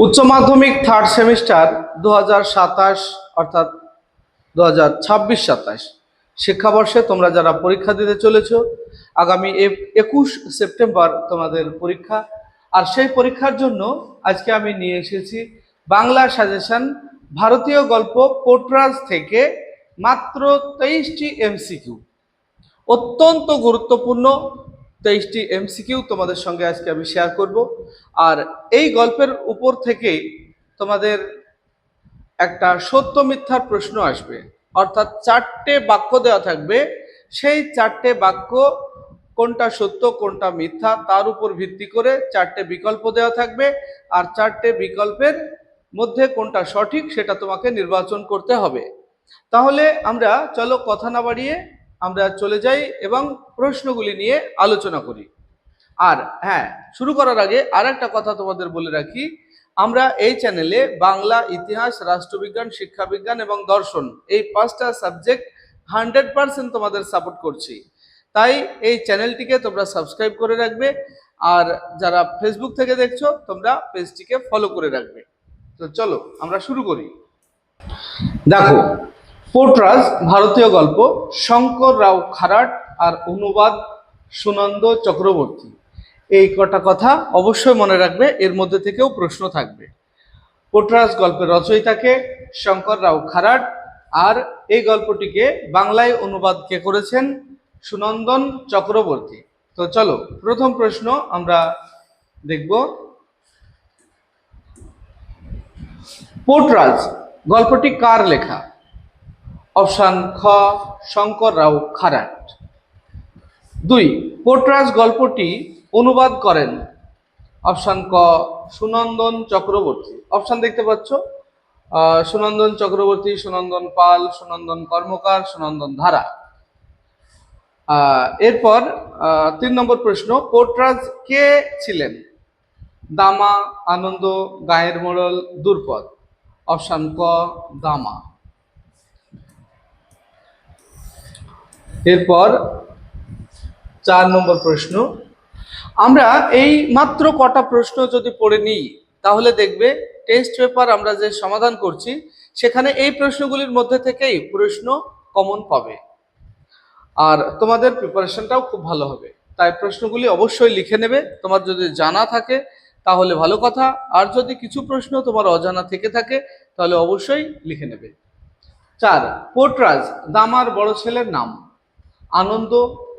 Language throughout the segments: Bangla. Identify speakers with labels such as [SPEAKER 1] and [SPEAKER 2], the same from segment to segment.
[SPEAKER 1] উচ্চ মাধ্যমিক থার্ড সেমিস্টার 2027 অর্থাৎ 2026-27 শিক্ষাবর্ষে তোমরা যারা পরীক্ষা দিতে চলেছো, আগামী 21 সেপ্টেম্বর তোমাদের পরীক্ষা। আর সেই পরীক্ষার জন্য আজকে আমি নিয়ে এসেছি বাংলা সাজেশন, ভারতীয় গল্প পোর্টরাজ থেকে মাত্র 23টি এমসিকিউ, অত্যন্ত গুরুত্বপূর্ণ 23টি এমসিকিউ তোমাদের সঙ্গে আজকে আমি শেয়ার করব। আর এই গল্পের উপর থেকে তোমাদের একটা সত্য মিথ্যার প্রশ্ন আসবে, অর্থাৎ 4টে বাক্য দেওয়া থাকবে। সেই 4টে বাক্য কোনটা সত্য কোনটা মিথ্যা তার উপর ভিত্তি করে 4টে বিকল্প দেওয়া থাকবে, আর 4টে বিকল্পের মধ্যে কোনটা সঠিক সেটা তোমাকে নির্বাচন করতে হবে। তাহলে আমরা চলো কথা না বাড়িয়ে আমরা চলে যাই এবং প্রশ্নগুলি নিয়ে আলোচনা করি। আর হ্যাঁ, শুরু করার আগে আর একটা কথা তোমাদের বলে রাখি, আমরা এই চ্যানেলে বাংলা, ইতিহাস, রাষ্ট্রবিজ্ঞান, শিক্ষাবিজ্ঞান এবং দর্শন এই 5টা সাবজেক্ট 100% তোমাদের সাপোর্ট করছি। তাই এই চ্যানেলটিকে তোমরা সাবস্ক্রাইব করে রাখবে, আর যারা ফেসবুক থেকে দেখছো তোমরা পেজটিকে ফলো করে রাখবে। তো চলো আমরা শুরু করি। দেখো, পোর্টরাজ ভারতীয় গল্প, শঙ্কর রাও খারাট, আর অনুবাদ সুনন্দ চক্রবর্তী। এই কটা কথা অবশ্যই মনে রাখবে, এর মধ্যে থেকেও প্রশ্ন থাকবে। পোর্টরাজ গল্পের রচয়িতাকে শঙ্কর রাও খারাট, আর এই গল্পটিকে বাংলায় অনুবাদ কে করেছেন? সুনন্দন চক্রবর্তী। তো চলো প্রথম প্রশ্ন আমরা দেখব। পোর্টরাজ গল্পটি কার লেখা? অপশান খ, শঙ্কর রাও খারাট। 2, পোর্টরাজ গল্পটি অনুবাদ করেন? অপশান ক, সুনন্দন চক্রবর্তী। অপশান দেখতে পাচ্ছ, সুনন্দন চক্রবর্তী, সুনন্দন পাল, সুনন্দন কর্মকার, সুনন্দন ধারা। এরপর 3 নম্বর প্রশ্ন, পোর্টরাজ কে ছিলেন? দামা, আনন্দ, গায়ের মোড়ল, দুর্পদ। অপশান ক, দামা। এরপর 4 নম্বর প্রশ্ন, আমরা এই মাত্র কটা প্রশ্ন যদি পড়ে নিই তাহলে দেখবে টেস্ট পেপার আমরা যে সমাধান করছি সেখানে এই প্রশ্নগুলির মধ্যে থেকেই প্রশ্ন কমন পাবে, আর তোমাদের প্রিপারেশনটাও খুব ভালো হবে। তাই প্রশ্নগুলি অবশ্যই লিখে নেবে, তোমার যদি জানা থাকে তাহলে ভালো কথা, আর যদি কিছু প্রশ্ন তোমার অজানা থেকে থাকে তাহলে অবশ্যই লিখে নেবে। 4, পোর্টরাজ দামার বড় ছেলের নাম? আনন্দ,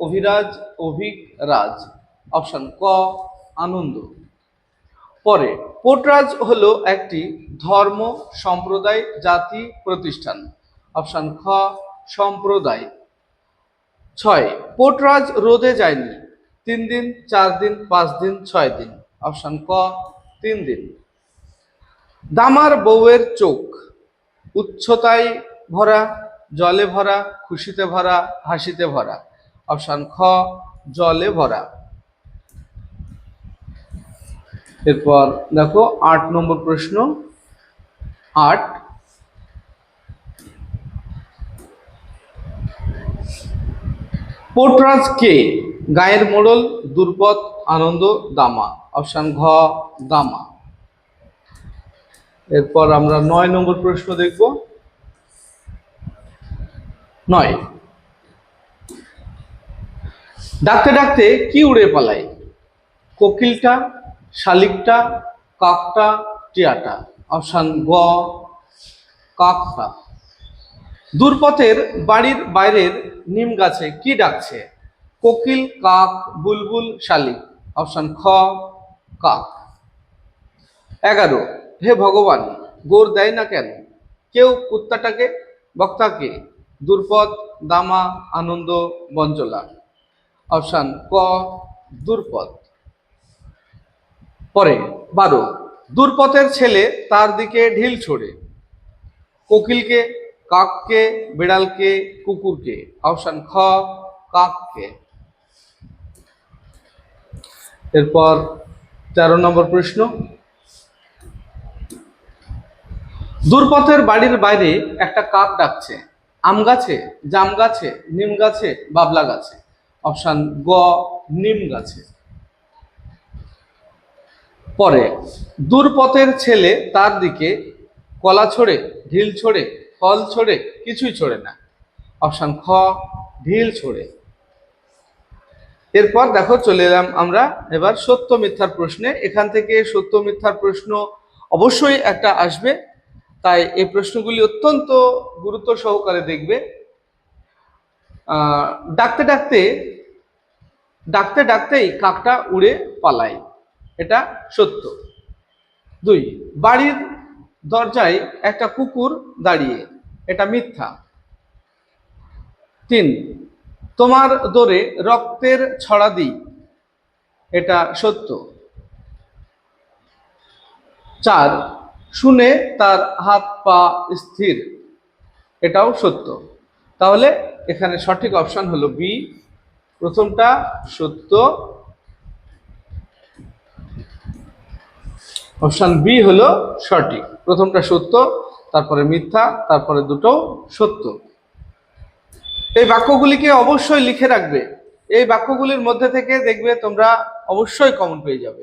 [SPEAKER 1] অভিরাজ, অভিক, রাজ। অপশান ক, আনন্দ। পরে, পোর্টরাজ হলো একটি ধর্ম, সম্প্রদায়, জাতি, প্রতিষ্ঠান। অপশান খ, সম্প্রদায়। 6, পোর্টরাজ রোদে যায়নি 3 দিন, 4 দিন, 5 দিন, 6 দিন। অপশান ক, 3 দিন। দামার বউয়ের চোখ উচ্ছতায় ভরা, জলে ভরা, খুশিতে ভরা, হাসিতে ভরা। অপশান খ, জলে ভরা। এরপর দেখো 8 নম্বর প্রশ্ন। 8, পোর্টরাজ কে? গায়ের মোড়ল, দুর্পদ, আনন্দ, দামা। অপশান ঘ, দামা। এরপর আমরা 9 নম্বর প্রশ্ন দেখব। 9, ডাকতে ডাকতে কি উড়ে পালায়? কোকিলটা, শালিকটা, কাকটা, টিয়াটা। অপশান গ, কাকটা। দূরপথের বাড়ির বাইরের নিম গাছে কি ডাকছে? কোকিল, কাক, বুলবুল, শালিক। অপশান খ, কাক। 11, হে ভগবান, গোর দেয় না কেন? কেউ কুত্তাটাকে, বক্তাকে? দুর্পদ, দামা, আনন্দ, বঞ্চলা। অপশান ক, দুর্পদ। পরে 12, দুর্পথের ছেলে তার দিকে ঢিল ছোড়ে? কোকিলকে, কাককে, বিড়ালকে, কুকুরকে। অপশান খ, কাককে। এরপর 13 নম্বর প্রশ্ন, দূরপথের বাড়ির বাইরে একটা কাক ডাকছে আম গাছে, জাম গাছে, নিম গাছে, বাবলা গাছে। অপশান গ, নিম গাছে। পরে দূরপথের ছেলে তার দিকে কলা ছোড়ে, ঢিল ছোড়ে, ফল ছোড়ে, কিছুই ছোড়ে না। অপশন খ, ঢিল ছোড়ে। এরপর দেখো চলে এলাম আমরা এবার সত্য মিথ্যার প্রশ্নে। এখান থেকে সত্য মিথ্যার প্রশ্ন অবশ্যই একটা আসবে, তাই এই প্রশ্নগুলি অত্যন্ত গুরুত্ব সহকারে দেখবে। ডাকতে ডাকতে ডাকতে ডাকতেই কাকটা উড়ে পালায়, এটা সত্য। 2, বাড়ির দরজায় একটা কুকুর দাঁড়িয়ে, এটা মিথ্যা। 3, তোমার দোরে রক্তের ছড়া দিই, এটা সত্য। 4, শুনে তার হাত পা স্থির, এটাও সত্য। তাহলে এখানে সঠিক অপশন হলো বি, প্রথমটা সত্য, অপশন বি হলো সঠিক। প্রথমটা সত্য, তারপরে মিথ্যা, তারপরে দুটো সত্য। এই বাক্যগুলিকে অবশ্যই লিখে রাখবে। এই বাক্যগুলির মধ্যে থেকে দেখবে তোমরা অবশ্যই কমন পেয়ে যাবে।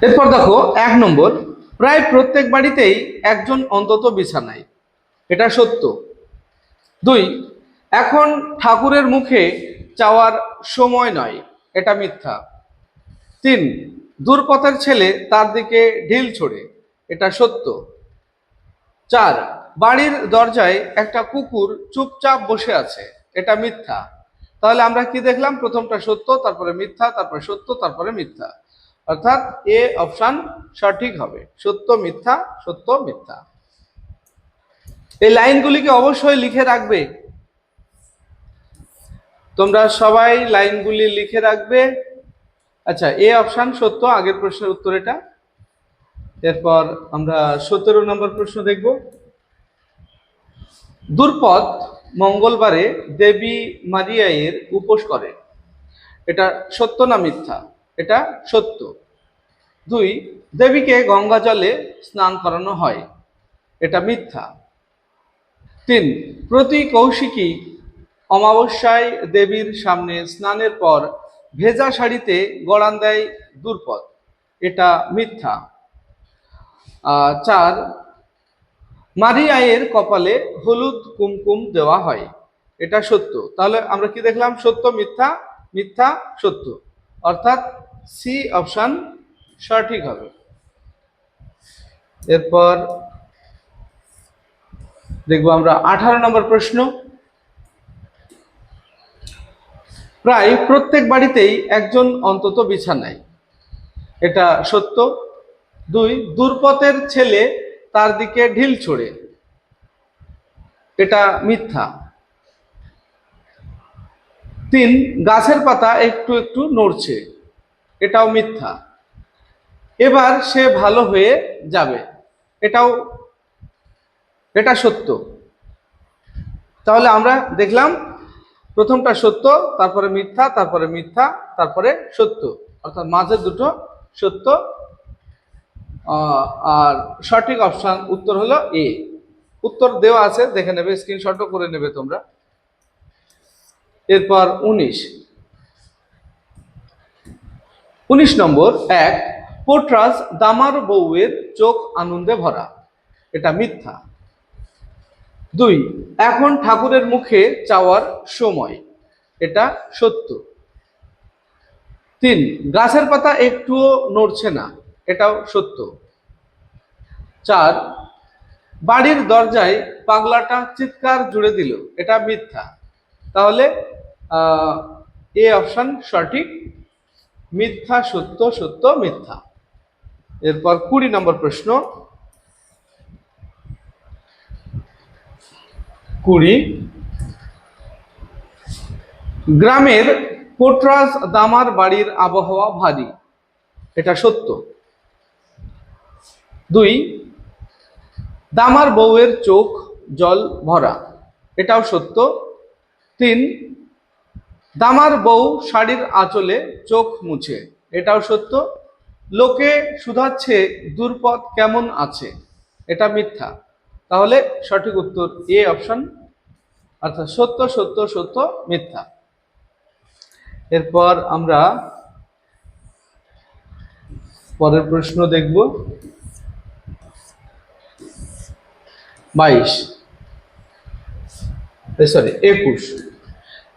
[SPEAKER 1] এরপর দেখো 1 নম্বর, প্রায় প্রত্যেক বাড়িতেই একজন অন্তত বিছানায়, এটা সত্য। 2, এখন ঠাকুরের মুখে চাওয়ার সময় নয়, এটা মিথ্যা। 3, দূরপথের ছেলে তার দিকে ঢিল ছোড়ে, এটা সত্য। 4, বাড়ির দরজায় একটা কুকুর চুপচাপ বসে আছে, এটা মিথ্যা। তাহলে আমরা কি দেখলাম? প্রথমটা সত্য, তারপরে মিথ্যা, তারপরে সত্য, তারপরে মিথ্যা। অর্থাৎ এ অপশন সঠিক হবে, সত্য মিথ্যা, সত্য মিথ্যা। এই লাইনগুলিকে অবশ্যই লিখে রাখবে, তোমরা সবাই লাইনগুলি লিখে রাখবে। আচ্ছা, এ অপশন সত্য, আগের প্রশ্নের উত্তর এটা। এরপর আমরা 17 নম্বর প্রশ্ন দেখব। দূরপথ মঙ্গলবারে দেবী মারিয়ায়ের উপোস করে, এটা সত্য না মিথ্যা? এটা সত্য। 2, দেবীকে গঙ্গা জলে স্নান করানো হয়, এটা মিথ্যা। 3, প্রতি কৌশিকী অমাবস্যায় দেবীর সামনে স্নানের পর ভেজা শাড়িতে গড়ান দেয় দূরপথ, এটা মিথ্যা। 4, মারিয়ায়ের কপালে হলুদ কুমকুম দেওয়া হয়, এটা সত্য। তাহলে আমরা কি দেখলাম? সত্য মিথ্যা, মিথ্যা সত্য, অর্থাৎ সি অপশন সঠিক হবে। এরপর দেখব আমরা 18 নম্বর প্রশ্ন। প্রায় প্রত্যেক বাড়িতেই একজন অন্তত বিছানায়, এটা সত্য। 2, দূরপথের ছেলে তার দিকে ঢিল ছোড়ে, এটা মিথ্যা। 3, গাছের পাতা একটু একটু নড়ছে, এটাও মিথ্যা। এবার সে ভালো হয়ে যাবে, এটা সত্য। তাহলে আমরা দেখলাম প্রথমটা সত্য, তারপরে মিথ্যা, তারপরে মিথ্যা, তারপরে সত্য, অর্থাৎ মাঝের দুটো সত্য। আর সঠিক অপশন উত্তর হলো এ। উত্তর দেওয়া আছে, দেখে নেবে, স্ক্রিনশটও করে নেবে তোমরা। এরপর 19 নম্বর। 1, পোট্রাজ দামার বউয়ের চোখ আনন্দে ভরা, এটা মিথ্যা। 2, এখন ঠাকুরের মুখে চাওয়ার সময়, এটা সত্য। 3, গাছের পাতা একটুও নড়ছে না, এটাও সত্য। 4, বাড়ির দরজায় পাগলাটা চিৎকার জুড়ে দিল, এটা মিথ্যা। তাহলে এ অপশন সঠিক, মিথ্যা সত্য, সত্য মিথ্যা। এরপর 20 নম্বর প্রশ্ন। 20, গ্রামের পোট্রাজ দামার বাড়ির আবহাওয়া ভারী, এটা সত্য। 2, দামার বউয়ের চোখ জল ভরা, এটাও সত্য। 3, দামার বউ শাড়ির আঁচলে চোখ মুছে, এটাও সত্য। লোকে শুধাচ্ছে দূরপথ কেমন আছে, এটা মিথ্যা। তাহলে সঠিক উত্তর এ অপশন, অর্থাৎ সত্য সত্য সত্য মিথ্যা। এরপর আমরা পরের প্রশ্ন দেখব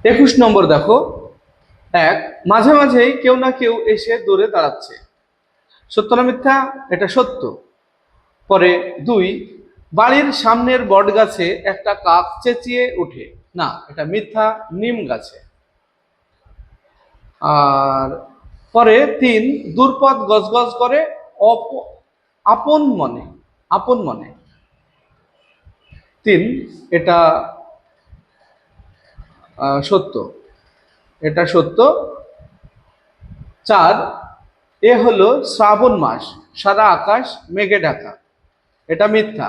[SPEAKER 1] 21 নম্বর দেখো। 1, মাঝে মাঝেই কেউ না কেউ এসে দৌড়ে দাঁড়াচ্ছে, সত্য না মিথ্যা? এটা সত্য। পরে 2, বাড়ির সামনের বট গাছে একটা কাক চেঁচিয়ে ওঠে, না এটা মিথ্যা, নিম গাছে। আর পরে 3, দূরপথ গজগজ করে আপন মনে, আপন মনে। 3, এটা সত্য, এটা সত্য। 4, এ হলো শ্রাবণ মাস, সারা আকাশ মেঘে ঢাকা, এটা মিথ্যা।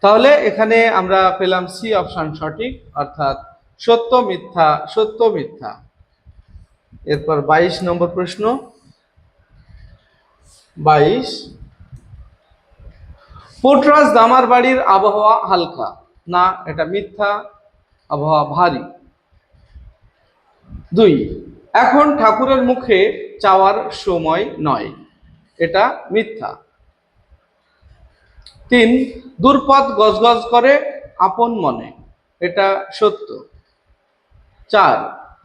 [SPEAKER 1] তাহলে এখানে আমরা পেলাম সি অপশন সঠিক, অর্থাৎ সত্য মিথ্যা, সত্য মিথ্যা। এরপর 22 নম্বর প্রশ্ন। 22, পোটরাজ দামার বাড়ির আবহাওয়া হালকা, না এটা মিথ্যা, আবহাওয়া ভারী। 2, এখন ঠাকুরের মুখে চাওয়ার সময় নয়, এটা মিথ্যা। 3, দূরপথ গজগজ করে আপন মনে, এটা সত্য। 4,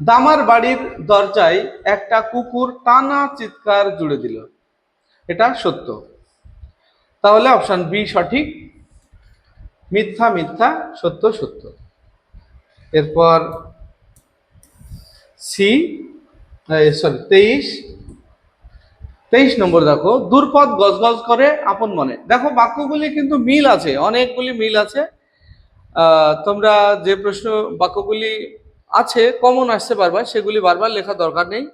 [SPEAKER 1] দামার বাড়ির দরজায় একটা কুকুর টানা চিৎকার জুড়ে দিল, এটা সত্য। তাহলে অপশন বি সঠিক, মিথ্যা মিথ্যা, সত্য সত্য। এরপর সি 23 নম্বর দেখো, দূরপথ গজগজ করে আপন মনে। দেখো বাক্যগুলি কিন্তু মিল আছে, অনেকগুলি মিল আছে। তোমরা যে প্রশ্ন বাক্যগুলি আছে কমন আসতে পারবা, সেগুলি বারবার লেখা দরকার নেই।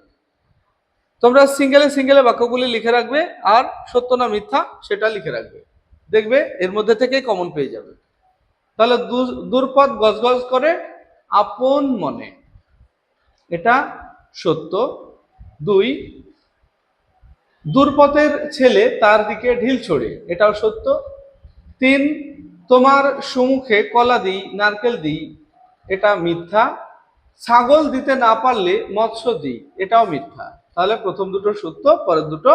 [SPEAKER 1] তোমরা সিঙ্গেলে সিঙ্গেলে বাক্যগুলি লিখে রাখবে, আর সত্য না মিথ্যা সেটা লিখে রাখবে, দেখবে এর মধ্যে থেকেই কমন পেয়ে যাবে। তাহলে দূরপথ গজগজ করে আপন মনে, এটা সত্য। 2, দূরপথের ছেলে তার দিকে ঢিল ছোড়ে, এটাও সত্য। 3, তোমার সম্মুখে কলা দিই নারকেল দিই, এটা মিথ্যা। ছাগল দিতে না পারলে মৎস্য দিই, এটাও মিথ্যা। তাহলে প্রথম দুটো সত্য, পরের দুটো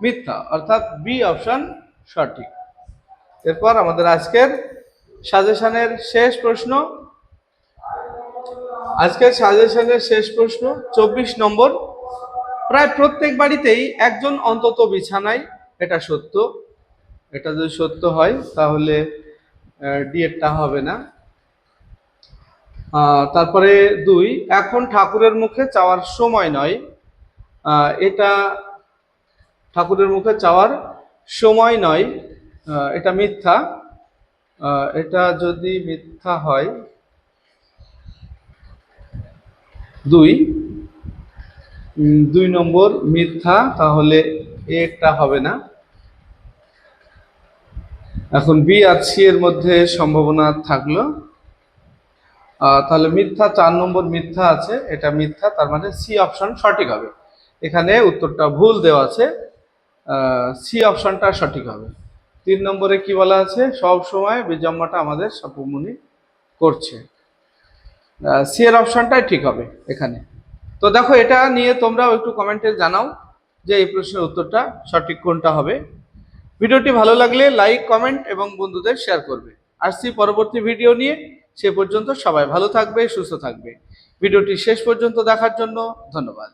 [SPEAKER 1] মিথ্যা, অর্থাৎ বি অপশন সঠিক। এরপর আমাদের আজকের সাজেশনের শেষ প্রশ্ন। আজকের সাজেশনের শেষ প্রশ্ন 24 নম্বর। প্রায় প্রত্যেক বাড়িতেই একজন অন্তত বিছানায়, এটা সত্য। এটা যদি সত্য হয় তাহলে ডি এরটা হবে না। তারপরে 2, এখন ঠাকুরের মুখে চাওয়ার সময় নয়, এটা ঠাকুরের মুখে চাওয়ার সময় নয়, এটা মিথ্যা। এটা যদি মিথ্যা হয় 2 নম্বর মিথ্যা, তাহলে এটা হবে না। এখন বি আর সি এর মধ্যে সম্ভাবনা থাকলো, তাহলে মিথ্যা, 4 নম্বর মিথ্যা আছে, এটা মিথ্যা, তার মানে সি অপশন সঠিক হবে। এখানে উত্তরটা ভুল দেওয়া আছে, সি অপশনটা সঠিক হবে। 3 নম্বরে কি বলা আছে, সব সময় বিজম্মাটা আমাদের সাপুমনি করছে, সি এর অপশনটাই ঠিক হবে এখানে। তো দেখো এটা নিয়ে তোমরাও একটু কমেন্টে জানাও যে এই প্রশ্নের উত্তরটা সঠিক কোনটা হবে। ভিডিওটি ভালো লাগলে লাইক, কমেন্ট এবং বন্ধুদের শেয়ার করবে। আসছি পরবর্তী ভিডিও নিয়ে, সে পর্যন্ত সবাই ভালো থাকবে, সুস্থ থাকবে। ভিডিওটি শেষ পর্যন্ত দেখার জন্য ধন্যবাদ।